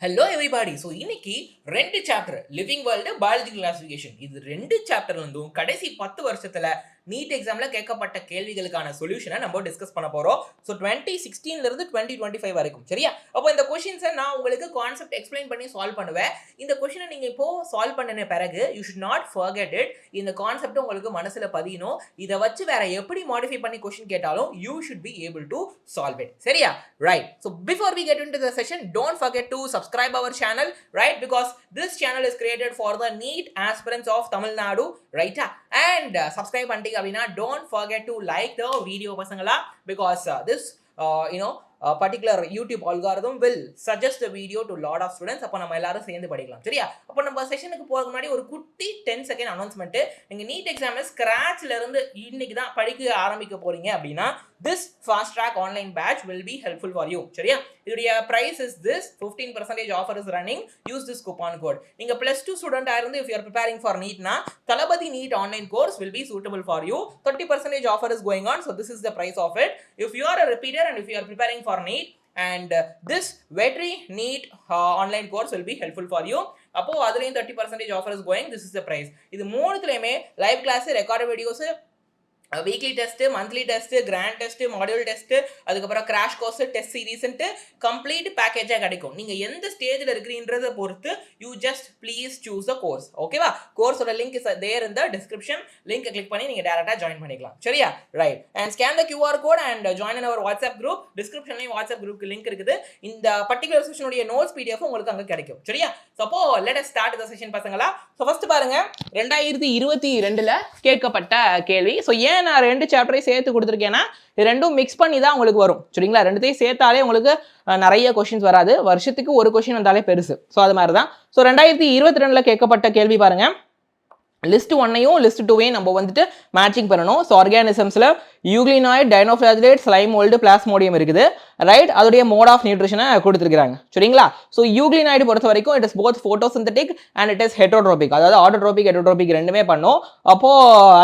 Hello everybody. So இன்னைக்கு 2 chapter living world biological classification இது 2 சாப்டர்ல இருந்தும் கடைசி 10 வருஷத்துல நீட் எக்ஸாம்ல கேட்கப்பட்ட கேள்விகளுக்கான சொல்யூஷனை நம்ம டிஸ்கஸ் பண்ண போறோம். ஸோ 2016ல இருந்து 2025 வரைக்கும் சரியா? அப்போ இந்த கொஸ்டின்ஸை நான் உங்களுக்கு கான்செப்ட் எக்ஸ்பிளைன் பண்ணி சால்வ் பண்ணுவேன். இந்த கொஸ்டினை நீங்க இப்போ சால்வ் பண்ணின பிறகு you should not forget it. இந்த கான்செப்ட் உங்களுக்கு மனசுல பதியணும். இதை வச்சு வேற எப்படி மாடிஃபை பண்ணி கொஸ்டின் கேட்டாலும் you should be able to solve it. சரியா? Right. So before we get into the session, don't forget to subscribe our channel, right? Because this channel is created for the NEET aspirants of Tamil Nadu, right? And subscribe பண்ணிட்டீங்க அப்படின்னா don't forget to like the video பசங்களா, because this particular YouTube algorithm will suggest the video to lot of students. அப்போ நம்ம எல்லாரும் சேர்ந்து படிக்கலாம். சரியா? அப்போ நம்ம செஷனுக்கு போறதுக்கு முன்னாடி ஒரு குட்டி 10 செகண்ட் அனௌன்ஸ்மெண்ட். நீங்க நீட் எக்ஸாம்ல ஸ்கிராச்ல இருந்து இன்னைக்கு தான் படிக்க ஆரம்பிக்க போறீங்க அப்படின்னா this fast track online batch will be helpful for you. சரியா? இதோட price is this 15% offer is running. Use this coupon code. நீங்க +2 ஸ்டூடெண்டா இருந்து if you are preparing for NEET na Thalapathy NEET online course will be suitable for you. 30% offer is going on, so this is the price of it. If you are a repeater and if you are preparing for NEET, and this veterinary NEET online course will be helpful for you. அப்போ அதுலயும் 30% offer is going. This is the price. இது மூணுத்துலயுமே live class, record videos, weekly test, monthly test, grand test, module test, அதுக்கப்புறம் crash course, test சீரீஸ்ன்ட்டு complete பேக்கேஜாக கிடைக்கும். நீங்கள் எந்த ஸ்டேஜில் இருக்கிறீன்றதை பொறுத்து you just please choose the course. ஓகேவா? கோர்ஸோட link is there in the description. லிங்கை கிளிக் பண்ணி நீங்கள் டேரெக்டாக ஜாயின் பண்ணிக்கலாம். சரியா? Right. And scan the QR code and join in our WhatsApp group. டிஸ்கிரிப்ஷன்லையும் வாட்ஸ்அப் குரூப்க்கு லிங்க் இருக்குது. இந்த பர்டிகுலர் செஷனுடைய நோட்ஸ் PDF உங்களுக்கு அங்கே கிடைக்கும். சரியா? சப்போ let us start the session பசங்களா. ஸோ ஃபர்ஸ்ட் பாருங்க, 2022ல் கேட்கப்பட்ட கேள்வி. ஸோ ஏன் நான் 2 சாப்டரையும் சேர்த்து கொடுத்துருக்கேன்னா இது ரெண்டும் மிக்ஸ் பண்ணி தான் உங்களுக்கு வரும். சரிங்களா? ரெண்டுத்தையும் சேர்த்தாலே உங்களுக்கு நிறைய கொஸ்டின்ஸ் வராது. வருஷத்துக்கு ஒரு கொஸ்டின் வந்தாலே பெருசு. ஸோ அது மாதிரி தான். ஸோ 2022ல் கேட்கப்பட்ட கேள்வி பாருங்க. லிஸ்ட் 1ஐயும் லிஸ்ட் 2ஐயும் நம்ம வந்துட்டு மேட்சிங் பண்ணணும். ஸோ ஆர்கானிசம்ஸில் யூக்ளினாய்ட், டைனோஃபிளாஜிலேட், ஸ்லைம் மோல்டு, பிளாஸ்மோடியம் இருக்குது. ரைட்? அதோடைய மோட் ஆஃப் நியூட்ரிஷனை கொடுத்துருக்காங்க. சரிங்களா? ஸோ யூக்ளினாய்டு பொறுத்த வரைக்கும் it is both photosynthetic and it is heterotrophic. அதாவது ஆட்டோட்ரோபிக், ஹெட்ரோட்ரோபிக் ரெண்டுமே பண்ணும். அப்போ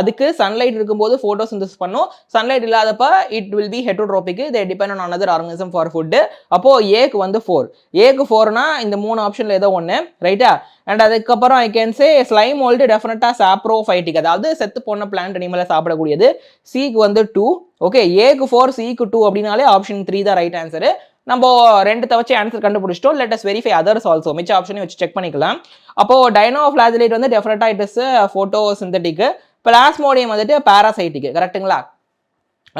அதுக்கு சன்லைட் இருக்கும்போது ஃபோட்டோசிந்தசிஸ் பண்ணும். சன்லைட் இல்லாதப்ப it will be heterotrophic. They depend on another organism for food. அப்போ ஏக்கு வந்து 4. ஏக்கு 4னா இந்த 3 ஆப்ஷன்ல ஏதோ ஒன்று. ரைட்டா? அண்ட் அதுக்கப்புறம் ஐ கேன் சே ஸ்லைம் மோல்டு டெஃபினட்டா சாப்ரோஃபைட்டிக், அதாவது செத்து போன பிளான்ட் அனிமலை சாப்பிடக்கூடியது. சிக்கு வந்து 2. ஓகே, ஏக்கு 4, சிக்கு 2 அப்படின்னாலே ஆப்ஷன் 3 தான் ரைட் ஆன்சரு. நம்ம 2 வச்சு ஆன்சர் கண்டுபிடிச்சிட்டோம். Let us verify others also. மிச்ச ஆப்ஷனையும் வச்சு செக் பண்ணிக்கலாம். அப்போ டைனோஃபிளாஜிலேட் வந்து டெஃபினட்டா இட் இஸ் ஃபோட்டோசிந்தட்டிக். பிளாஸ்மோடியம் வந்துட்டு பாராசைட்டிக். கரெக்ட்டுங்களா?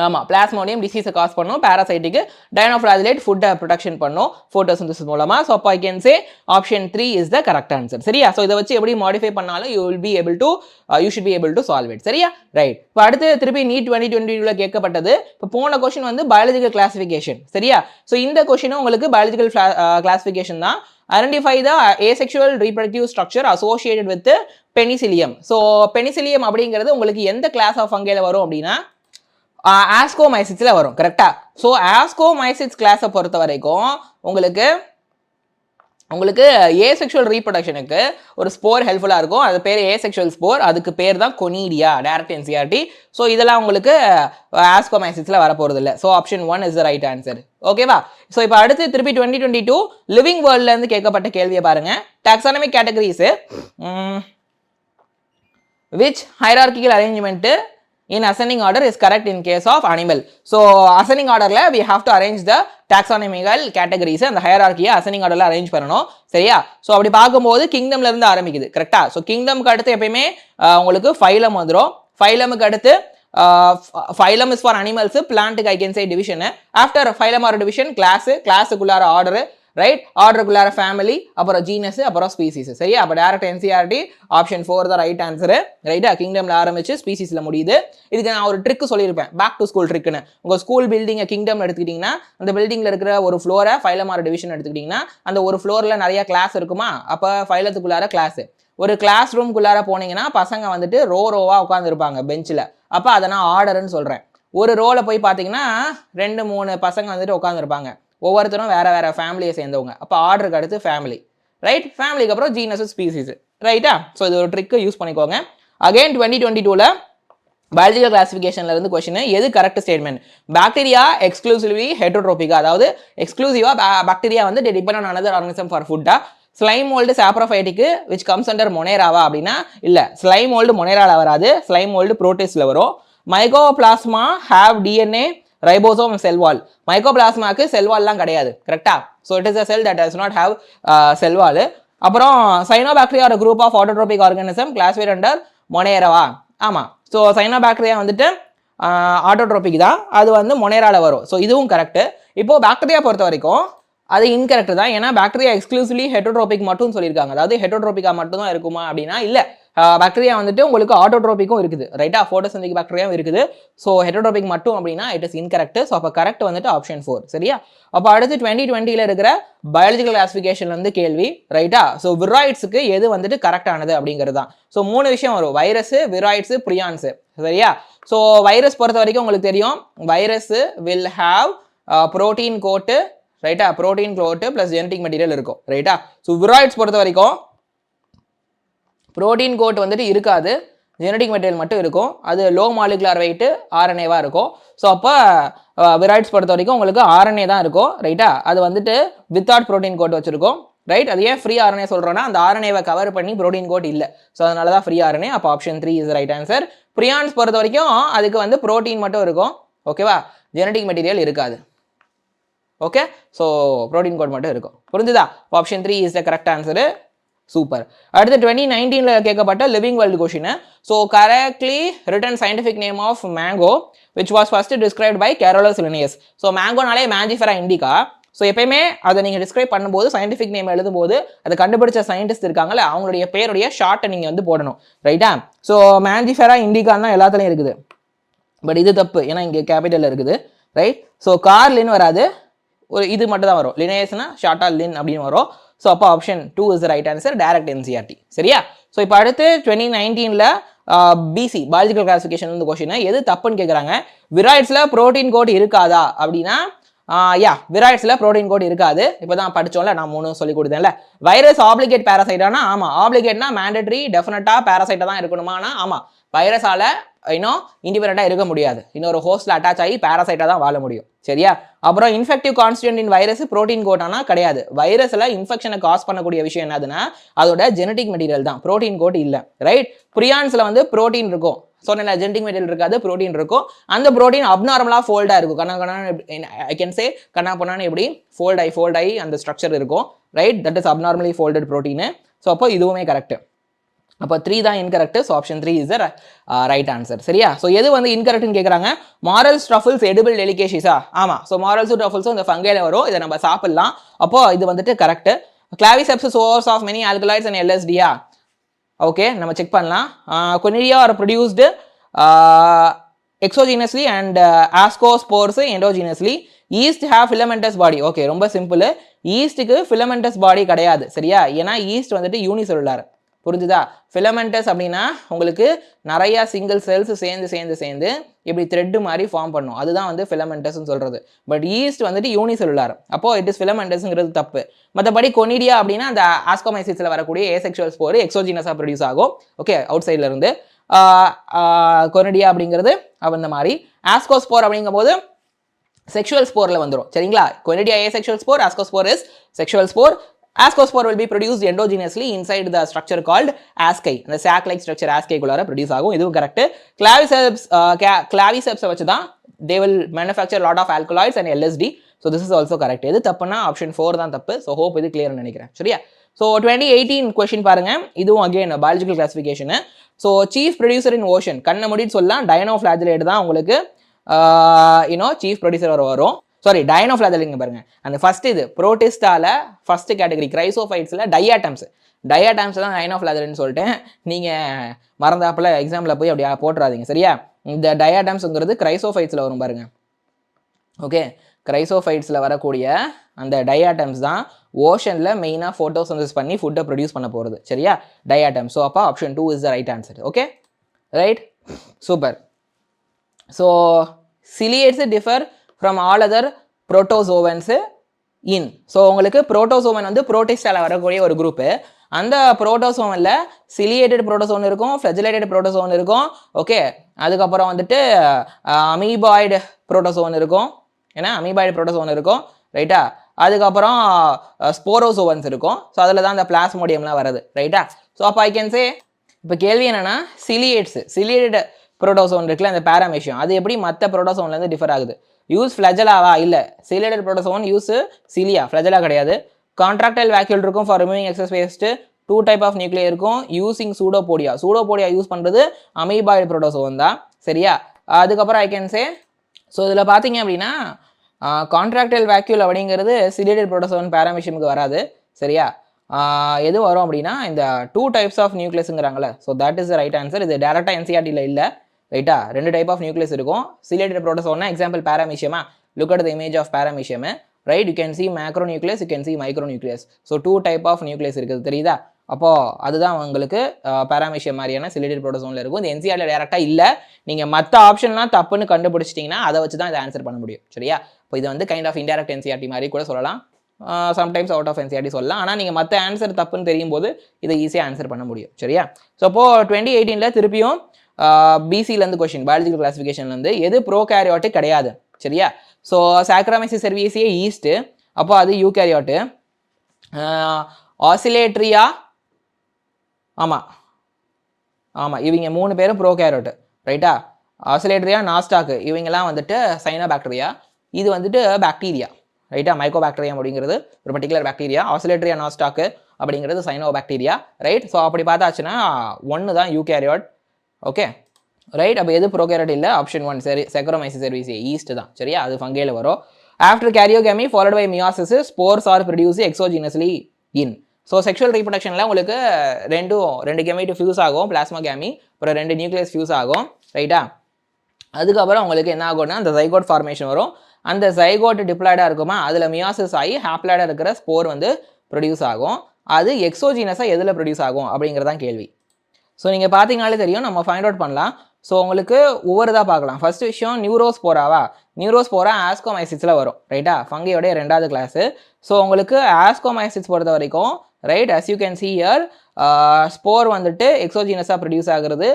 ஆமாம், பிளாஸ்மோடியம் டிசீஸை காஸ் பண்ணும். பாராசைட்டிக்கு டைனோஃபிளாஜிலேட் ஃபுட்டை ப்ரொடக்ஷன் பண்ணும் ஃபோட்டோசிந்தசிஸ் மூலமா. ஸோ அப்போ ஐ can say option 3 is the correct answer. சரியா? ஸோ இதை வச்சு எப்படி மாடிஃபை பண்ணாலும் you should be able to solve it. சரியா? ரைட். இப்போ அடுத்து திருப்பி நீட் 2022ல கேட்கப்பட்டது. இப்போ போன கொஸ்டின் வந்து பயாலஜிக்கல் கிளாசிஃபிகேஷன். சரியா? ஸோ இந்த கொஸ்டினும் உங்களுக்கு பயாலஜிக்கல் கிளாசிஃபிகேஷன் தான். Identify the asexual reproductive structure associated with penicillium. So penicillium அப்படிங்கிறது உங்களுக்கு எந்த கிளாஸ் ஆஃப் ஃபங்கைல வரும் அப்படின்னா ஆஸ்கோமைசிட்ஸில் வரும். கரெக்டா? ஸோ ஆஸ்கோமைசிட்ஸ் கிளாஸை பொறுத்த வரைக்கும் உங்களுக்கு ஏசெக்சுவல் ரீப்ரொடக்ஷனுக்கு ஒரு ஸ்போர் ஹெல்ப்ஃபுல்லாக இருக்கும். அது பேர் ஏசெக்சுவல் ஸ்போர். அதுக்கு பேர் தான் கொனீடியா, டைரக்ட் என்சிஆர்டி. ஸோ இதெல்லாம் உங்களுக்கு ஆஸ்கோமைசிட்ஸில் வரப்போகிறது இல்லை. So option 1 is the right answer. ஓகேவா? ஸோ இப்போ அடுத்து திருப்பி 2022 லிவிங் வேர்ல்ட்லேருந்து கேட்கப்பட்ட கேள்வியை பாருங்க. Taxonomic categories which hierarchical arrangement in ascending order is correct in case of animal. So ascending orderல we have to arrange the taxonomical categories. அந்த ஹையரார்கியை ascending orderல arrange பண்ணணும். சரியா? ஸோ அப்படி பார்க்கும்போது கிங்டம்ல இருந்து ஆரம்பிக்குது. கரெக்டா? ஸோ கிங்டம்க்கு அடுத்து எப்பயுமே உங்களுக்கு ஃபைலம் வந்துடும். ஃபைலமுக்கு அடுத்து ஃபைலம் இஸ் ஃபார் அனிமல்ஸ், பிளான்ட்டுக்கு I can say division. After phylum or division கிளாஸுக்குள்ளார ஆர்டர். ரைட்? ஆர்டருக்குள்ளார ஃபேமிலி, அப்புறம் ஜீனஸ், அப்புறம் ஸ்பீசிஸ். சரியா? அப்போ டேரக்ட் என்சிஆர்டி ஆப்ஷன் 4 தான் ரைட் ஆன்சரு. ரைட்டா? கிங்டம்ல ஆரம்பிச்சு ஸ்பீசிஸ்ல முடியுது. இதுக்கு நான் ஒரு ட்ரிக் சொல்லியிருப்பேன், பேக் டு ஸ்கூல் ட்ரிக்னு. உங்க ஸ்கூல் பில்டிங்கை கிங்டம்ல எடுத்துக்கிட்டீங்கன்னா அந்த பில்டிங்ல இருக்கிற ஒரு ஃப்ளோரை ஃபைலம் ஆர் டிவிஷன் எடுத்துக்கிட்டீங்கன்னா அந்த ஒரு ஃப்ளோர்ல நிறைய கிளாஸ் இருக்குமா? அப்போ ஃபைலத்துக்குள்ளார கிளாஸ். ஒரு கிளாஸ் ரூம்குள்ளார போனீங்கன்னா பசங்க வந்துட்டு ரோவா உட்காந்துருப்பாங்க பெஞ்சில். அப்போ அதை நான் ஆர்டர்னு சொல்றேன். ஒரு ரோல போய் பார்த்தீங்கன்னா 2-3 பசங்க வந்துட்டு உட்காந்துருப்பாங்க. ஒவ்வொருத்தரும் வேற வேற ஃபேமிலியை சேர்ந்தவங்க. அப்போ ஆர்டருக்கு அடுத்து ஃபேமிலி. ரைட்? ஃபேமிலிக்கு அப்புறம் ஜீனஸ், ஸ்பீசிஸ். ரைட்டா? ஸோ இது ஒரு ட்ரிக்கு யூஸ் பண்ணிக்கோங்க. அகைன் 2022ல பயாலஜிக்கல் கிளாசிஃபிகேஷன்ல இருந்து கொஸ்டின் எது கரெக்ட் ஸ்டேட்மெண்ட்? பாக்டீரியா எக்ஸ்க்ளூசிவ்லி ஹெட்ரோட்ரோபிக்கா, அதாவது எக்ஸ்க்ளூசிவா பாக்டீரியா வந்து depend on another organism for ஃபுட்டா? Slime mould saprophytic which comes under மொனேராவா அப்படின்னா இல்ல, ஸ்லைம் மோல்டு மொனேரால வராது, ஸ்லைம் மோல்டு புரோட்டிஸ்ட்ல வரும். Mycoplasma have DNA ribosome cell wall. மைகோபிளாஸ்மாக்கு செல் வால்லாம் கிடையாது, கரெக்டா? So it is a cell that does not have cell wall. அப்புறம் சைனோபாக்டீரியா ஒரு group of autotrophic organism classified under மொனேராவா? ஆமாம். ஸோ சைனோபாக்டீரியா வந்துட்டு ஆட்டோட்ரோபிக் தான், அது வந்து மொனேரால வரும். ஸோ இதுவும் கரெக்ட். இப்போ பாக்டீரியா பொறுத்த வரைக்கும் அது இன்கரெக்ட் தான், ஏன்னா பாக்டீரியா எக்ஸ்க்ளூசிவ்லி ஹெட்ரோட்ரோபிக் மட்டும் சொல்லியிருக்காங்க. அதாவது ஹெட்ரோட்ரோபிக்கா மட்டும் தான் இருக்குமா அப்படின்னா இல்ல, பாக்டீரியா வந்துட்டு உங்களுக்கு ஆட்டோட்ரோபிக்கும் இருக்குது, ரைட்டா? ஃபோட்டோசிந்தட்டிக் பாக்டீரியாவும் இருக்குது. ஸோ ஹெட்ரோட்ரோபிக் மட்டும் அப்படின்னா இட் இஸ் இன்கரெக்ட். ஸோ அப்போ கரெக்ட் வந்துட்டு ஆப்ஷன் 4, சரியா? அப்போ அடுத்து 2020 இருக்கிற பயாலஜிக்கல் கிளாசிஃபிகேஷன் வந்து கேள்வி, ரைட்டா? ஸோ விராய்ட்ஸுக்கு எது வந்துட்டு கரெக்டானது அப்படிங்கிறது தான். ஸோ 3 விஷயம் வரும்: வைரஸ், விராய்ட்ஸ், பிரியான்ஸ், சரியா? ஸோ வைரஸ் பொறுத்த வரைக்கும் உங்களுக்கு தெரியும், வைரஸ் வில் ஹாவ் புரோட்டீன் கோட்டு, ரைட்டா? புரோட்டீன் கோட்டு பிளஸ் ஜெனடிக் மெட்டீரியல் இருக்கும், ரைட்டா? ஸோ விராய்ட்ஸ் பொறுத்த வரைக்கும் புரோட்டீன் கோட் வந்துட்டு இருக்காது, ஜெனடிக் மெட்டீரியல் மட்டும் இருக்கும். அது லோ மாலிகுலர் வெயிட் ஆர்என்ஏவா இருக்கும். ஸோ அப்போ விராய்ட்ஸ் பொறுத்த வரைக்கும் உங்களுக்கு ஆர்என்ஏ தான் இருக்கும், ரைட்டா? அது வந்துட்டு வித்தவுட் புரோட்டீன் கோட் வச்சிருக்கோம், ரைட்? அது ஏன் ஃப்ரீ ஆர்என்ஏ சொல்றோம்னா அந்த ஆர்என்ஏவை கவர் பண்ணி புரோட்டீன் கோட் இல்லை, ஸோ அதனால தான் ஃப்ரீ ஆர்என்ஏ. அப்போ option 3 is right answer. Prions பொறுத்த வரைக்கும் அதுக்கு வந்து புரோட்டீன் மட்டும் இருக்கும், ஓகேவா? ஜெனடிக் மெட்டீரியல் இருக்காது, ஓகே? ஸோ புரோட்டீன் கோட் மட்டும் இருக்கும், புரிஞ்சுதா? Option 3 is the correct answer. Super. அடுத்து 2019 கேட்கப்பட்ட living world question. So correctly written scientific name of mango which was first described by Carolus Linnaeus. So மேங்கோனாலே மேஞ்சிஃபெரா இண்டிகா. ஸோ எப்பயுமே அதை நீங்கள் describe பண்ணும்போது சயின்டிஃபிக் நேம் எழுதும்போது அதை கண்டுபிடிச்ச சயின்டிஸ்ட் இருக்காங்கல்ல, அவங்களுடைய பேருடைய ஷார்ட்டை நீங்கள் வந்து போடணும், ரைட்டா? ஸோ மேஞ்சிஃபெரா இண்டிகான் தான் எல்லாத்துலையும் இருக்குது, பட் இது தப்பு, ஏன்னா இங்கே கேபிட்டல் இருக்குது, ரைட்? ஸோ கார்லின் வராது, ஒரு இது மட்டும் தான் வரும், லினேஸ்னா ஷார்ட்டா லின் அப்படின்னு வரும். ஸோ அப்போ option 2 is right answer, direct NCERT, சரியா? ஸோ இப்போ அடுத்து 2019 பிசி பயாலஜிக்கல் கிளாசிஃபிகேஷன் வந்து கொஸ்டின் எது தப்புன்னு கேட்குறாங்க. விராய்ட்ஸில் புரோட்டீன் கோட் இருக்காதா அப்படின்னா விராய்ட்ஸில் புரோட்டீன் கோட் இருக்காது. இப்போ தான் படித்தோம்ல, நான் 3 சொல்லி கொடுத்தேன்ல. வைரஸ் ஆப்ளிகேட் பேராசைட்டானா ஆமாம், ஆப்ளிகேட்னா மேண்டட்ரி டெஃபினட்டாக பேராசைட்டாக தான் இருக்கணுமானா ஆமாம், வைரஸால இன்னும் இண்டிபெண்டா இருக்க முடியாது, இன்னொரு ஹோஸ்ட்ல அட்டாச் ஆகி பேராசைட்டா தான் வாழ முடியும், சரியா? அப்புறம் இன்ஃபெக்டிவ் கான்ஸ்டியூண்ட் இன் வைரஸ் புரோட்டீன் கோட்டானா கிடையாது. வைரஸ்ல இன்ஃபெக்ஷனை காஸ் பண்ணக்கூடிய விஷயம் என்னதுன்னா அதோட ஜெனடிக் மெட்டீரியல் தான், புரோட்டீன் கோட் இல்லை, ரைட்? பிரியான்ஸ்ல வந்து புரோட்டீன் இருக்கும், சொன்ன ஜெனடிக் மெட்டீரியல் இருக்காது, புரோட்டீன் இருக்கும். அந்த புரோட்டீன் அப்நார்மலா ஃபோல்டா இருக்கும், ஐ கேன் சே கண்ணா பண்ணான்னு எப்படி ஃபோல்ட் ஆகி அந்த ஸ்ட்ரக்சர் இருக்கும், right? That is abnormally folded protein. So அப்போ இதுவுமே கரெக்ட். அப்போ 3 தான் incorrect. So option 3 is the right answer, சரியா? ஸோ எது வந்து இன்கரெக்ட்னு கேட்குறாங்க. மாரல்ஸ் ட்ரஃபிள்ஸ் எடிபிள் டெலிகேஷிஸா? ஆமாம். ஸோ மாரல்ஸும் ட்ரஃபிள்ஸும் இந்த ஃபங்கையில் வரும், இதை நம்ம சாப்பிடலாம். அப்போ இது வந்துட்டு correct. Claviceps source of many alkaloids and எல்எஸ்டியா? ஓகே, நம்ம செக் பண்ணலாம். Conidia are produced exogenously and ascospores endogenously. Yeast have filamentous body. Okay, ரொம்ப சிம்பிள். ஈஸ்ட்டுக்கு ஃபிலமெண்டஸ் பாடி கிடையாது, சரியா? ஏன்னா ஈஸ்ட் வந்துட்டு யூனிசெல்லுலார், புரிஞ்சுதா? ஃபிலமெண்டஸ் அப்படின்னா உங்களுக்கு நிறைய சிங்கிள் செல்ஸ் சேர்ந்து இப்படி த்ரெட் மாதிரி ஃபார்ம் பண்ணும், அதுதான் வந்து ஃபிலமெண்டஸ்ன்னு சொல்றது. பட் ஈஸ்ட் வந்துட்டு யூனிசெல்லுலார், அப்போ இட் இஸ் ஃபிலமெண்டஸ்ங்கிறது தப்பு. மற்றபடி கொனிடியா அப்படின்னா அந்த ஆஸ்கோமைசிஸ்ல வரக்கூடிய ஏசெக்சுவல் ஸ்போர் எக்ஸோஜினஸா ப்ரொடியூஸ் ஆகும், ஓகே, அவுட் சைட்ல இருந்து. கொனிடியா அப்படிங்கிறது அந்த மாதிரி. ஆஸ்கோஸ்போர் அப்படிங்கும் போது செக்ஷுவல் ஸ்போர்ல வந்துடும், சரிங்களா? Conidia asexual spore, ascospore is sexual spore. Ascospore will be produced endogenously inside the structure called asci. The sac-like structure asci குள்ளார produce ஆகும், இதுவும் கரெக்ட். Claviceps வச்சு தான் they will manufacture lot of alkaloids and LSD. So this is also correct. எது தப்புனா option 4 தான் தப்பு. So hope இது clear நினைக்கிறேன், சரியா? So 2018 question பாருங்க, இதுவும் again biological classification. So chief producer in ocean, கண்ண மூடிட்டு சொல்லலாம் dinoflagellate தான் உங்களுக்கு chief producer வரும். சாரி, டைனோஃப்ளாஜெல்லிங்க பாருங்க. அந்த ஃபர்ஸ்ட் இது புரோட்டிஸ்டால ஃபர்ஸ்ட் கேட்டகரி கிரைசோஃபைட்ஸ்ல டயாட்டம்ஸ் தான் டைனோஃப்ளாஜெல்லின்னு சொல்லிட்டேன். நீங்க மறந்தாப்புல எக்ஸாம்ல போய் அப்படியே போட்டுறாதீங்க, சரியா? இந்த டயாட்டம்ஸ்ங்கிறது கிரைசோஃபைட்ஸ்ல வரும் பாருங்க, ஓகே? கிரைசோஃபைட்ஸ்ல வரக்கூடிய அந்த டயாட்டம்ஸ் தான் ஓஷன்ல மெயினா ஃபோட்டோசிந்தசிஸ் பண்ணி ஃபுட்டை ப்ரொடியூஸ் பண்ண போறது, சரியா? டயாட்டம். ஸோ அப்போ option 2 is the right answer, okay, right, super. So ciliates differ from all other protozoans in. ஸோ உங்களுக்கு புரோட்டோசோவன் வந்து புரோட்டிஸ்டால வரக்கூடிய ஒரு குரூப்பு. அந்த புரோட்டோசோமில் சிலியேட்டட் புரோட்டோசோன் இருக்கும், ஃப்ளெஜிலேட்டட் புரோட்டோசோன் இருக்கும். ஓகே, அதுக்கப்புறம் வந்துட்டு அமீபாய்டு புரோட்டோசோன் இருக்கும். ஏன்னா அமீபாய்டு புரோட்டோசோன் இருக்கும், ரைட்டா. அதுக்கப்புறம் ஸ்போரோசோவன்ஸ் இருக்கும். ஸோ அதில் தான் அந்த பிளாஸ்மோடியம்லாம் வருது, ரைட்டா. ஸோ அப்போ ஐ கேன் சே, இப்போ கேள்வி என்னன்னா சிலியேட்டட் புரோட்டோசோன் இருக்குல்ல அந்த பேராமீஷியம், அது எப்படி மற்ற புரோட்டோசோன்லேருந்து டிஃபர் ஆகுது? யூஸ் ஃப்ளஜலாவா? இல்லை, ciliated protozoan use cilia, flagella கிடையாது. கான்ட்ராக்டைல் வேக்யூல் இருக்கும் for removing excess waste. 2 type of nuclear இருக்கும் யூசிங் சூடோபோடியா யூஸ் பண்ணுறது அமீபாய்டு புரோட்டோசோன் தான், சரியா. அதுக்கப்புறம் ஐ கேன் சே, ஸோ இதில் பார்த்தீங்க அப்படின்னா கான்ட்ராக்டைல் வேக்யூல் அப்படிங்கிறது சிலியேட்டட் புரோட்டோசோன் பேராமீஷியமுக்கு வராது, சரியா. எது வரும் அப்படின்னா இந்த 2 டைப்ஸ் ஆஃப் நியூக்ளியஸுங்கிறாங்களே, so that is the right answer. இது டேரெக்டாக என்சிஆர்டியில் இல்லை, ரைட்டா. 2 டைப் ஆஃப் நியூக்ளியஸ் இருக்கும். சிலியேட்டட் புரோட்டோசோன்னா எக்ஸாம்பிள் பேராமீஷியமா, look at the image of paramecium, right. You can see macro nucleus, you can see micro nucleus. So 2 type of nucleus இருக்குது, தெரியுதா. அப்போது அதுதான் உங்களுக்கு பேராமீஷியம் மாதிரியான சிலியேட்டட் புரோட்டோசோனில் இருக்கும். இந்த என்சிஆர்டியில் டேரெக்டாக இல்லை. நீங்கள் மற்ற ஆப்ஷன்லாம் தப்புன்னு கண்டுபிடிச்சிட்டிங்கன்னா அதை வச்சு தான் இதை ஆன்சர் பண்ண முடியும், சரியா. இப்போ இது வந்து கைண்ட் ஆஃப் இன்டெரக்ட் என்சிஆர்டி மாதிரி கூட சொல்லலாம், சம்டைம்ஸ் அவுட் ஆஃப் என்சிஆர்டி சொல்லலாம். ஆனால் நீங்கள் மற்ற ஆன்சர் தப்புன்னு தெரியும் போது இதை ஈஸியாக ஆன்சர் பண்ண முடியும், சரியா. ஸோ அப்போது 2018 திருப்பியும் பிசிலேருந்து கொஸ்டின், பயாலஜிக்கல் கிளாசிஃபிகேஷன்லேருந்து எது ப்ரோகேரியாட்டிக் கிடையாது, சரியா. ஸோ சாக்ரோமைசிஸ் செர்விசியே ஈஸ்ட்டு, அப்போ அது யூகேரியாட்டு. ஆசிலேட்ரியா, ஆமாம் இவங்க 3 பேரும் ப்ரோகேரியாட்டு, ரைட்டா. ஆசிலேட்ரியா, நாஸ்டாக்கு, இவங்கெல்லாம் வந்துட்டு சைனோபாக்டீரியா. இது வந்துட்டு பாக்டீரியா, ரைட்டா. மைக்கோபாக்டீரியம் அப்படிங்கிறது ஒரு பர்டிகுலர் பாக்டீரியா. ஆசிலேட்ரியா, நாஸ்டாக்கு அப்படிங்கிறது சைனோபாக்டீரியா, ரைட். ஸோ அப்படி பார்த்தாச்சுன்னா 1 தான் யூகேரியாட், ஓகே, ரைட். அப்போ எது ப்ரோகேரியாட் இல்லை? ஆப்ஷன் 1, சரி, சாக்ரோமைசிஸ் செர்விசியே ஈஸ்ட் தான், சரியா. அது ஃபங்கையில் வரும். After karyogamy followed by meiosis, spores are produce exogenously in. So sexual ரீப்ரொடக்ஷனில் உங்களுக்கு ரெண்டு கேமெட் ஃபியூஸ் ஆகும், பிளாஸ்மா கேமி, அப்புறம் 2 நியூக்ளியஸ் ஃபியூஸ் ஆகும், ரைட்டா. அதுக்கப்புறம் உங்களுக்கு என்ன ஆகும்னா அந்த ஜைகோட் ஃபார்மேஷன் வரும். அந்த ஜைகோட் டிப்ளாய்டாக இருக்குமா, அதில் மியாசிஸ் ஆகி ஹாப்ளாய்டாக இருக்கிற ஸ்போர் வந்து ப்ரொடியூஸ் ஆகும். அது எக்ஸோஜினஸாக எதில் ப்ரொடியூஸ் ஆகும் அப்படிங்கிறதான் கேள்வி. ஸோ நீங்கள் பார்த்தீங்கனாலே தெரியும், நம்ம ஃபைண்ட் அவுட் பண்ணலாம். ஸோ உங்களுக்கு ஒவ்வொருதாக பார்க்கலாம். ஃபர்ஸ்ட் விஷயம் நியூரோஸ்போராவா, நியூரோஸ்போரா ஆஸ்கோமைசிஸில் வரும், ரைட்டா. ஃபங்கையோடைய 2வது கிளாஸு. ஸோ உங்களுக்கு ஆஸ்கோமைசிஸ் பொறுத்த வரைக்கும், right, as you can see here, spore வந்துட்டு எக்ஸோஜினஸாக ப்ரொடியூஸ் ஆகுறது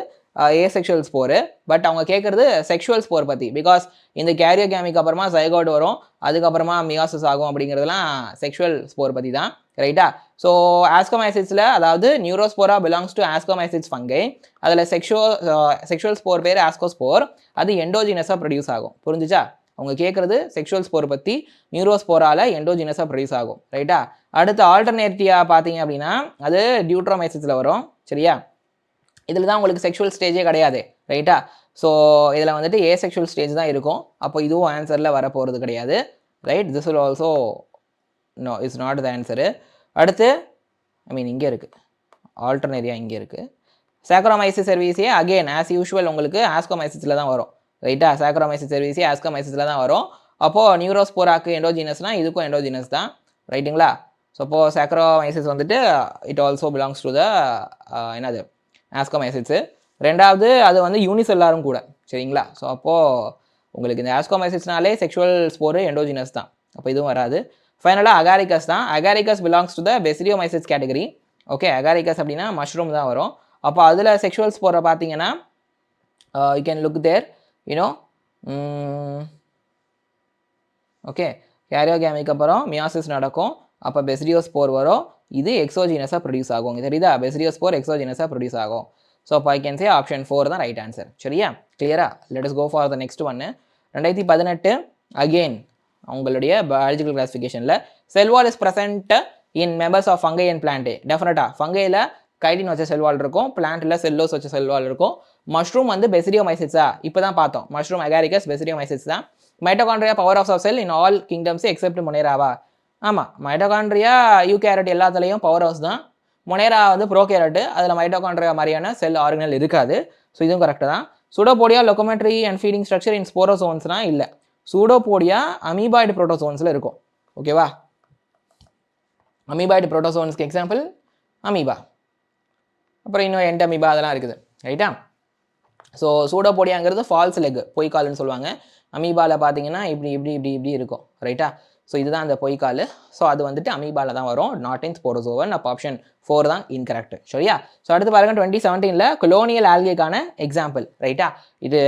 ஏசெக்ஷுவல் ஸ்போரு. பட் அவங்க கேட்குறது செக்ஷுவல் ஸ்போர் பற்றி, பிகாஸ் இந்த கேரியோகேமிக்கு அப்புறமா ஜைகோட் வரும், அதுக்கப்புறமா மியாசிஸ் ஆகும், அப்படிங்கிறதுலாம் செக்ஷுவல் ஸ்போர் பற்றி தான், ரைட்டா. ஸோ ஆஸ்கோமைசிஸில், அதாவது Neurospora belongs to ascomycetes fungi, அதில் செக்ஷுவல் ஸ்போர் பேர் ஆஸ்கோஸ்போர், அது எண்டோஜினஸாக ப்ரொடியூஸ் ஆகும், புரிஞ்சுச்சா. அவங்க கேட்குறது செக்ஷுவல் ஸ்போர் பற்றி, நியூரோஸ்போரால் எண்டோஜினஸாக ப்ரொடியூஸ் ஆகும், ரைட்டா. அடுத்து ஆல்டர்னேட்டிவா பார்த்தீங்க அப்படின்னா அது டியூட்ரோமைசிஸில் வரும், சரியா. இதில் தான் உங்களுக்கு செக்ஷுவல் ஸ்டேஜே கிடையாது, ரைட்டா. ஸோ இதில் வந்துட்டு ஏசெக்ஷுவல் ஸ்டேஜ் தான் இருக்கும். அப்போ இதுவும் ஆன்சரில் வர போகிறது கிடையாது, right. This will also no, it's not the answer. அடுத்து இங்கே இருக்குது ஆல்டர்னேரியா, இங்கே இருக்குது Saccharomyces cerevisiae. Again as usual உங்களுக்கு ஆஸ்கோமைசிஸில் தான் வரும், ரைட்டா. சாக்ரோமைசிஸ் செர்விசியே ஆஸ்கோமைசிஸில் தான் வரும். அப்போது நியூரோஸ்போராக்கு எண்டோஜினஸ்னால் இதுக்கும் எண்டோஜினஸ் தான், ரைட்டுங்களா. ஸோ அப்போது சாக்ரோமைசிஸ் வந்துட்டு இட் ஆல்சோ பிலாங்ஸ் டு த என்னது ஆஸ்கோமைசிஸு. 2வது அது வந்து யூனிசெல்லாரும் கூட, சரிங்களா. ஸோ அப்போது உங்களுக்கு இந்த ஆஸ்கோமைசிஸ்னாலே செக்ஷுவல் ஸ்போரு எண்டோஜினஸ் தான், அப்போ இதுவும் வராது. ஃபைனலாக அகாரிகஸ் தான். Agaricus belongs to the Basidiomycetes category, okay. Agaricus அப்படின்னா மஷ்ரூம் தான் வரும். அப்போ அதில் செக்ஷுவல் ஸ்போரை பார்த்தீங்கன்னா you can look there, you, know. கேரியோகேமிக்கு அப்புறம் மியாசிஸ் நடக்கும், அப்போ பெசிடியோஸ்போர் வரும், இது எக்ஸோஜினஸாக ப்ரொடியூஸ் ஆகும், இங்கே தெரியுதா. பெசிடியோஸ்போர் எக்ஸோஜினஸாக ப்ரொடியூஸ் ஆகும். ஸோ அப்போ ஐ கேன் சே ஆப்ஷன் 4 தான் ரைட் ஆன்சர், சரியா. கிளியரா? Let us go for the next ஒன்று. 2018 அகெயின் அவங்களுடைய பயாலஜிக்கல் கிளாசிஃபிகேஷனில் cell wall is present in members of fungi and plant. டெஃபினட்டாக ஃபங்கையில் கைடின் வச்ச செல்வால் இருக்கும், பிளான்ட்டில் செல்லோஸ் வச்ச செல்வால் இருக்கும். மஷ்ரூம் வந்து பெசிடியோமைசிஸா, இப்போ தான் பார்த்தோம். மஷ்ரூம் அகாரிகஸ் பெசிடியோமைசிஸ் தான். Mitochondria power of cell in all kingdoms except மொனேராவா. ஆமாம், மைட்டோகாண்ட்ரியா யூகேரட் எல்லாத்துலேயும் பவர் ஹவுஸ் தான். மொனேரா வந்து ப்ரோகேரட், அதில் மைட்டோகாண்ட்ரியா மாதிரியான செல் ஆர்கனல் இருக்காது. ஸோ இதுவும் கரெக்டு தான். Pseudopodia locomotory and feeding structure in ஸ்போரோசோன்ஸ்னால் இல்லை. சூடோபோடியா அமீபாய்டு புரோட்டோசோன்ஸில் இருக்கும், ஓகேவா. அமீபாய்டு புரோட்டோசோன்ஸ்க்கு எக்ஸாம்பிள் அமீபா, அப்புறம் இன்னும் எண்டமீபா அதெல்லாம் இருக்குது, ரைட்டா. ஸோ சூடோபோடியாங்கிறது ஃபால்ஸ் லெக், பொய்க்கால்னு சொல்லுவாங்க. அமீபாவில் பார்த்தீங்கன்னா இப்படி இப்படி இப்படி இப்படி இருக்கும், ரைட்டா. ஸோ இதுதான் அந்த பொய்க்கால். ஸோ அது வந்துட்டு அமீபால தான் வரும், நாட் இன் ஸ்போரோசோவன். அப்போ ஆப்ஷன் 4 தான் இன்கரெக்ட். சரியா? ஸோ அடுத்து பாருங்க 2017ல் கொலோனியல் ஆல்கேக்கான எக்ஸாம்பிள். ரைட்டா? இது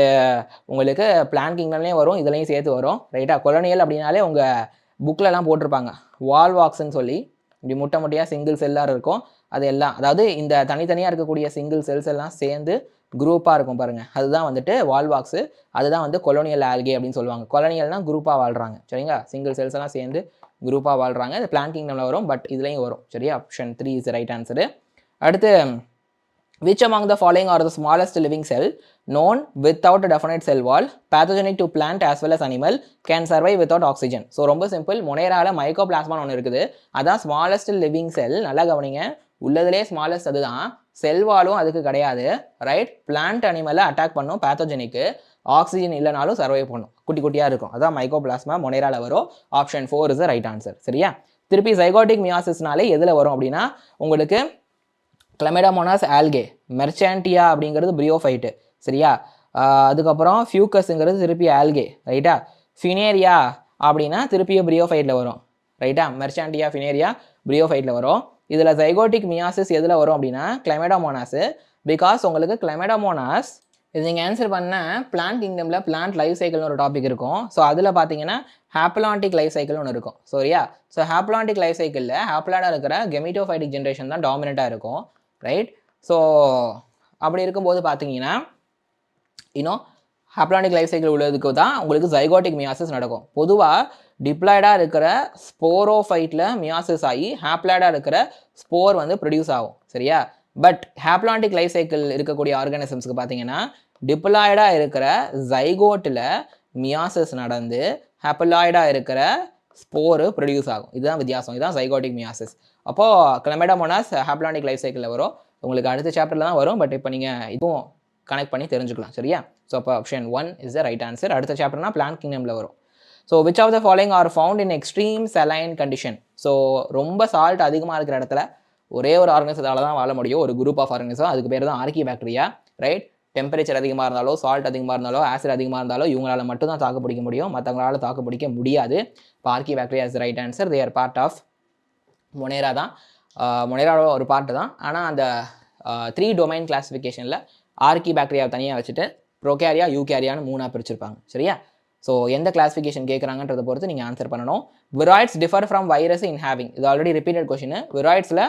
உங்களுக்கு பிளான் கிங்டம்லேயும் வரும், இதுலையும் சேர்த்து வரும். ரைட்டா? கொலோனியல் அப்படின்னாலே உங்கள் புக்கிலலாம் போட்டிருப்பாங்க, வால்வாக்ஸ்ன்னு சொல்லி இப்படி முட்டை முட்டையாக சிங்கிள் செல்லாக இருக்கும். அது எல்லாம் அதாவது இந்த தனித்தனியாக இருக்கக்கூடிய சிங்கிள் செல்ஸ் எல்லாம் சேர்ந்து குரூப்பாக இருக்கும் பாருங்கள், அதுதான் வந்துட்டு வால்வாக்ஸு. அதுதான் வந்து கொலோனியல் ஆல்கே அப்படின்னு சொல்லுவாங்க. கொலோனியல்னால் குரூப்பாக வாழ்கிறாங்க. சரிங்களா? சிங்கிள் செல்ஸ் எல்லாம் சேர்ந்து குரூப்பாக வாழ்கிறாங்க. இது பிளான் கிங்டமில் வரும், பட் இதுலேயும் வரும். சரியா? Option 3 is right answer. அடுத்து, which among the following are the smallest living cell known without a definite cell wall, pathogenic to plant as well as animal, can survive without oxygen? So ரொம்ப simple. மொனேரால மைக்கோபிளாஸ்மான்னு ஒன்று இருக்குது, அதான் smallest living செல். நல்லா கவனிங்க, உள்ளதுலேயே smallest அதுதான். செல் வாலும் அதுக்கு கிடையாது. Right? Plant அனிமலை attack பண்ணும், பேத்தோஜெனிக்கு. ஆக்சிஜன் இல்லைனாலும் சர்வை பண்ணும், குட்டி குட்டியாக இருக்கும். அதான் மைக்கோபிளாஸ்மா மொனேரால வரும். Option 4 is the right answer. சரியா? திருப்பி ஜைகோட்டிக் மியாசிஸ்னாலே எதில் வரும் அப்படின்னா உங்களுக்கு கிளமெடாமோனாஸ் ஆல்கே, மெர்சான்டியா அப்படிங்கிறது பிரியோஃபைட்டு. சரியா? அதுக்கப்புறம் ஃபியூக்கஸுங்கிறது திருப்பி ஆல்கே. ரைட்டா? ஃபினேரியா அப்படின்னா திருப்பியும் பிரியோஃபைட்டில் வரும். ரைட்டா? மெர்சான்டியா, ஃபினேரியா பிரியோஃபைட்டில் வரும். இதில் ஜைகோட்டிக் மியாசிஸ் எதில் வரும் அப்படின்னா கிளமெடாமோனாஸு. பிகாஸ் உங்களுக்கு கிளமெடாமோனாஸ் இது நீங்கள் ஆன்சர் பண்ண பிளான்ட் கிங்டமில் பிளான்ட் லைஃப் சைக்கிள்னு ஒரு டாபிக் இருக்கும். ஸோ அதில் பார்த்தீங்கன்னா ஹாப்லான்டிக் லைஃப் சைக்கிள்னு ஒன்று இருக்கும். சரியா? ஸோ ஹாப்லான்டிக் லைஃப் சைக்கிளில் ஹாப்லாடாக இருக்கிற கெமிட்டோஃபைட்டிக் ஜென்ரேஷன் தான் டாமினண்ட்டாக இருக்கும். ரைட்? ஸோ அப்படி இருக்கும்போது பார்த்தீங்கன்னா இன்னும் ஹாப்லான்டிக் லைஃப் சைக்கிள் உள்ளதுக்கு தான் உங்களுக்கு ஜைகோட்டிக் மியாசிஸ் நடக்கும். பொதுவாக டிப்ளாய்டாக இருக்கிற ஸ்போரோஃபைட்டில் மியாசிஸ் ஆகி ஹாப்லாய்டாக இருக்கிற ஸ்போர் வந்து ப்ரொடியூஸ் ஆகும். சரியா? பட் ஹாப்லான்டிக் லைஃப் சைக்கிள் இருக்கக்கூடிய ஆர்கானிசம்ஸ்க்கு பார்த்தீங்கன்னா டிப்ளாய்டாக இருக்கிற ஜைகோட்டில் மியாசிஸ் நடந்து ஹாப்லாய்டாக இருக்கிற ஸ்போரு ப்ரொடியூஸ் ஆகும். இதுதான் வித்தியாசம். இதுதான் ஜைகோட்டிக் மியாசிஸ். அப்போது கிளமெடாமோனாஸ் ஹாப்லான்டிக் லைஃப் சைக்கிளில் வரும். உங்களுக்கு அடுத்த சாப்டரில் தான் வரும், பட் இப்போ நீங்கள் இதுவும் கனெக்ட் பண்ணி தெரிஞ்சுக்கலாம். சரியா? ஸோ அப்போ option 1 is the right answer. அடுத்த சாப்டர்னா பிளான்ட் கிங்டமில் வரும். So which of the following are found in extreme saline condition? ஸோ ரொம்ப சால்ட் அதிகமாக இருக்கிற இடத்துல ஒரே ஒரு ஆர்கனிசத்தால் தான் வாழ முடியும், ஒரு குரூப் ஆஃப் ஆர்கனிசம். அதுக்கு பேர் தான் ஆர்கி பாக்டீரியா. ரைட்? டெம்பரேச்சர் அதிகமாக இருந்தாலோ, சால்ட் அதிகமாக இருந்தாலோ, ஆசிட் அதிகமாக இருந்தாலோ இவங்களால மட்டும் தான் தாக்கு பிடிக்க முடியும், மற்றவங்களால தாக்கு பிடிக்க முடியாது. இப்போ archaebacteria is right answer. They are part of Monera தான். மொனேராவோட ஒரு பார்ட்டு தான். ஆனால் அந்த 3 டொமைன் கிளாஸிஃபிகேஷனில் ஆர்கி பாக்டீரியாவை தனியாக வச்சுட்டு ப்ரோகேரியா, யூகேரியான்னு 3ஆக பிரிச்சிருப்பாங்க. சரியா? ஸோ எந்த கிளாஸிஃபிகேஷன் கேட்குறாங்கன்றதை பொறுத்து நீங்கள் ஆன்சர் பண்ணணும். Viroids differ from virus in having. இது ஆல்ரெடி ரிப்பீட்டட் கொஷின். விராய்ட்ஸில்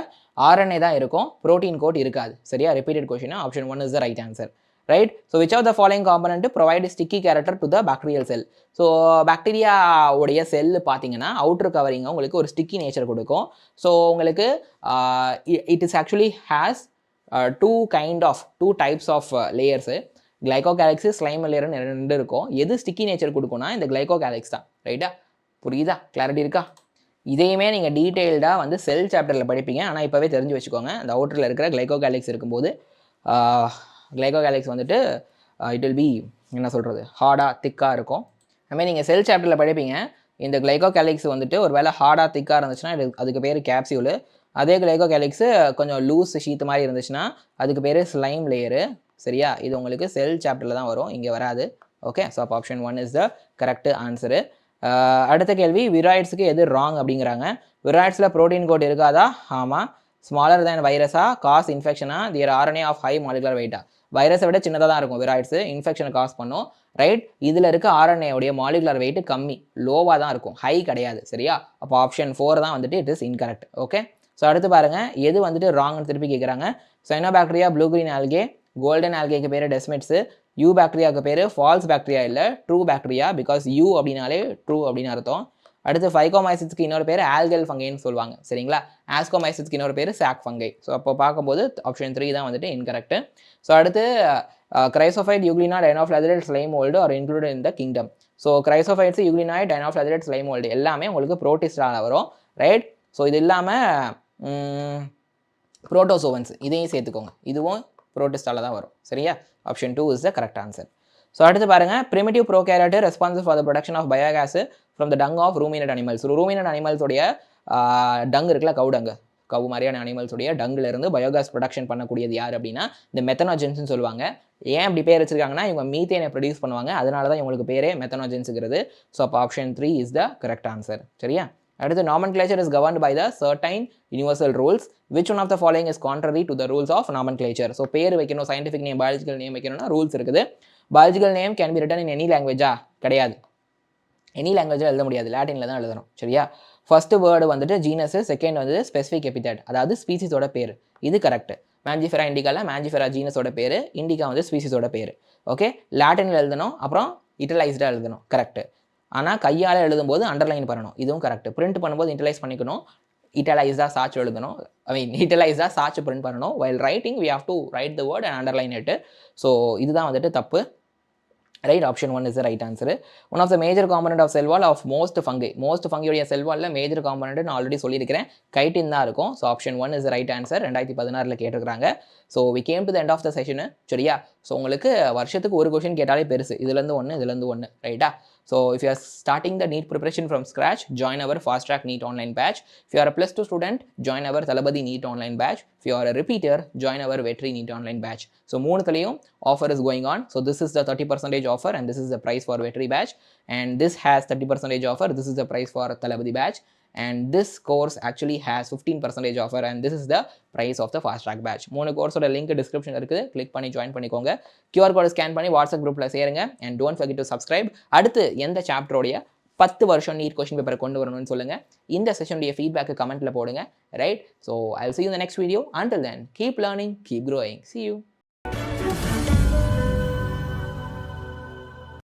RNA தான் இருக்கும், ப்ரோட்டீன் கோட் இருக்காது. சரியா? Repeated question. Option 1 is the right answer. Right? So which of the following component provide sticky character to the bacterial cell? So பாக்டீரியாவுடைய cell பார்த்தீங்கன்னா outer covering உங்களுக்கு ஒரு sticky nature கொடுக்கும். ஸோ உங்களுக்கு it is actually has two types of layers. Glycocalyx, slime லேயர்னு 2 இருக்கும். எது sticky nature கொடுக்கும்னா இந்த கிளைகோகேலக்ஸ் தான். ரைட்டா? புரியுதா? கிளாரிட்டி இருக்கா? இதையுமே நீங்கள் டீட்டெயில்டாக வந்து செல் சாப்டரில் படிப்பீங்க. ஆனால் இப்போவே தெரிஞ்சு வச்சுக்கோங்க, அந்த அவுட்டரில் இருக்கிற கிளைகோகேலக்ஸ் இருக்கும்போது கிளைகோகேலக்ஸ் வந்துட்டு இட் வில் பி என்ன சொல்கிறது, ஹார்டாக திக்காக இருக்கும். அதுமாதிரி நீங்கள் செல் சாப்டரில் படிப்பீங்க, இந்த கிளைகோகேலக்ஸ் வந்துட்டு ஒரு வேளை ஹார்டாக திக்காக இருந்துச்சுன்னா அதுக்கு பேர் கேப்சியூலு. அதே கிளைகோகேலக்ஸு கொஞ்சம் லூஸ் ஷீட் மாதிரி இருந்துச்சுன்னா அதுக்கு பேர் ஸ்லைம் லேயரு. சரியா? இது உங்களுக்கு செல் சாப்டரில் தான் வரும், இங்கே வராது. ஓகே? ஸோ அப்போ option 1 is the correct answer. அடுத்த கேள்வி, விராய்ட்ஸுக்கு எது ராங் அப்படிங்கிறாங்க. விராய்ட்ஸில் ப்ரோட்டீன் கோட் இருக்காதா? ஆமாம். ஸ்மாலர் தேன் வைரஸா, காஸ் இன்ஃபெக்ஷனா, their RNA of high molecular வெயிட்டா? வைரஸை விட சின்னதாக தான் இருக்கும் விராய்ட்ஸு, இன்ஃபெக்ஷனை காஸ் பண்ணும். ரைட்? இதில் இருக்க RNA உடைய மாலிகுலர் வெயிட் கம்மி, லோவாக தான் இருக்கும், ஹை கிடையாது. சரியா? அப்போ ஆப்ஷன் 4 தான் வந்துட்டு it is incorrect. Okay? So அடுத்து பாருங்கள், எது வந்துட்டு ராங்னு திருப்பி கேட்குறாங்க. Cyanobacteria, blue green algae, golden ஆல்கேக்கு பேர் டெஸ்மெட்ஸு, யூ பாக்டீரியாவுக்கு பேர் ஃபால்ஸ் பாக்டீரியா இல்லை ட்ரூ பாக்டீரியா. பிகாஸ் யூ அப்படின்னாலே ட்ரூ அப்படின்னு அர்த்தம். அடுத்து ஃபைகோமைசிஸ்க்கு இன்னொரு பேர் ஆல்கல் ஃபங்கைன்னு சொல்லுவாங்க. சரிங்களா? ஆஸ்கோமைசிஸ்க்கு இன்னொரு பேர் சாக் ஃபங்கை. ஸோ அப்போ பார்க்கும்போது ஆப்ஷன் 3 தான் வந்துட்டு இன்கரெக்ட். ஸோ அடுத்து chrysophyte, Euglena, dinoflagellate, slime mould are included in the kingdom. So chrysophytes, euglenoid, dinoflagellate, slime mould எல்லாமே உங்களுக்கு ப்ரோட்டிஸ்டால வரும். ரைட்? ஸோ இது இல்லாமல் புரோட்டோசோவன்ஸ் இதையும் சேர்த்துக்கோங்க, இதுவும் புரோட்டிஸ்டால தான் வரும். சரியா? Option 2 is the correct answer. So அடுத்து பாருங்கள், primitive prokaryote responsible for the production of biogas from the tongue of ruminant animals. Ruminant அனிமல்ஸோடைய டங் இருக்குல்ல, கவு டங்கு, கவு மாதிரியான அனிமல்ஸுடைய டங்கில் இருந்து பயோகாஸ் ப்ரொடக்ஷன் பண்ணக்கூடியது யார் அப்படின்னா இந்த மெத்தனாஜென்ஸ்னு சொல்லுவாங்க. ஏன் அப்படி பேர் வச்சிருக்காங்கன்னா இவங்க மீத்தேனை ப்ரொடியூஸ் பண்ணுவாங்க, அதனால தான் இவங்களுக்கு பேரே மெத்தனாஜென்ஸுங்கிறது. ஸோ அப்போ option 3 is the correct answer. சரியா? அடுத்து nomenclature is governed by the certain universal rules. Which one of the following is contrary to the rules of nomenclature? So பேர் வைக்கணும், scientific name, biological name வைக்கணும்னா rules இருக்குது. biological name can be written in any language கிடையாது. Any லாங்குவேஜில் எழுத முடியாது, லாட்டினில் தான் எழுதணும். சரியா? ஃபர்ஸ்ட் வேர்டு வந்துட்டு ஜீனஸ், செகண்ட் வந்து ஸ்பெசிஃபிக் எபித்தட், அதாவது ஸ்பீசிஸோட பேர். இது கரெக்ட். மேஞ்சிஃபெரா இண்டிகாவில் மேஞ்சிஃபெரா ஜீனஸோட பேர், இண்டிகா வந்து ஸ்பீசிஸோட பேர். ஓகே, லாட்டினில் எழுதணும், அப்புறம் இட்டலைஸ்டாக எழுதணும். கரெக்ட். ஆனால் கையால் எழுதும்போது அண்டர்லைன் பண்ணணும், இதுவும் கரெக்ட். பிரிண்ட் பண்ணும்போது இட்டலைஸ் பண்ணிக்கணும், இட்டலைஸ்டாக சாட்ச் எழுதணும். இட்டலைஸ்டாக சாட்ச் பிரிண்ட் பண்ணணும். While writing we have to write the word and underline it. So இதுதான் வந்துட்டு தப்பு. Right, option 1 is the right answer. One of the major component of cell wall of most fungi. Most ஃபங்கியோடைய cell வாலில் major component நான் already சொல்லியிருக்கிறேன், chitin தான் இருக்கும். So option 1 is the right answer. 2016 கேட்டிருக்காங்க. So we came to the end of the session. சரியா? So உங்களுக்கு வருஷத்துக்கு ஒரு கொஷின் கேட்டாலே பெருசு, இதுலேருந்து ஒன்று. ரைட்டா? So if you are starting the NEET preparation from scratch, join our Fast Track NEET online batch. If you are a +2 student, join our Thalapathy NEET online batch. If you are a repeater, join our Vetri NEET online batch. So மூணுத்துலயும் offer is going on. So this is the 30% offer and this is the price for Vetri batch, and this has 30% offer. This is the price for Thalapathy batch, and this course actually has 15% offer, and this is the price of the Fast Track batch. மூணு கோர்ஸோட link description இருக்குது, click பண்ணி join பண்ணிக்கோங்க. QR code scan பண்ணி WhatsApp குரூப்பில் சேருங்க. and don't forget to subscribe. அடுத்து எந்த சாப்டரோடைய 10 வருஷம் நீட் கொஸ்டின் பேப்பர் கொண்டு வரணும்னு சொல்லுங்க. இந்த செஷனுடைய ஃபீட்பேக் கமெண்ட்ல போடுங்க. Right? So I will see you in the next video. Until then, keep learning, keep growing. See you.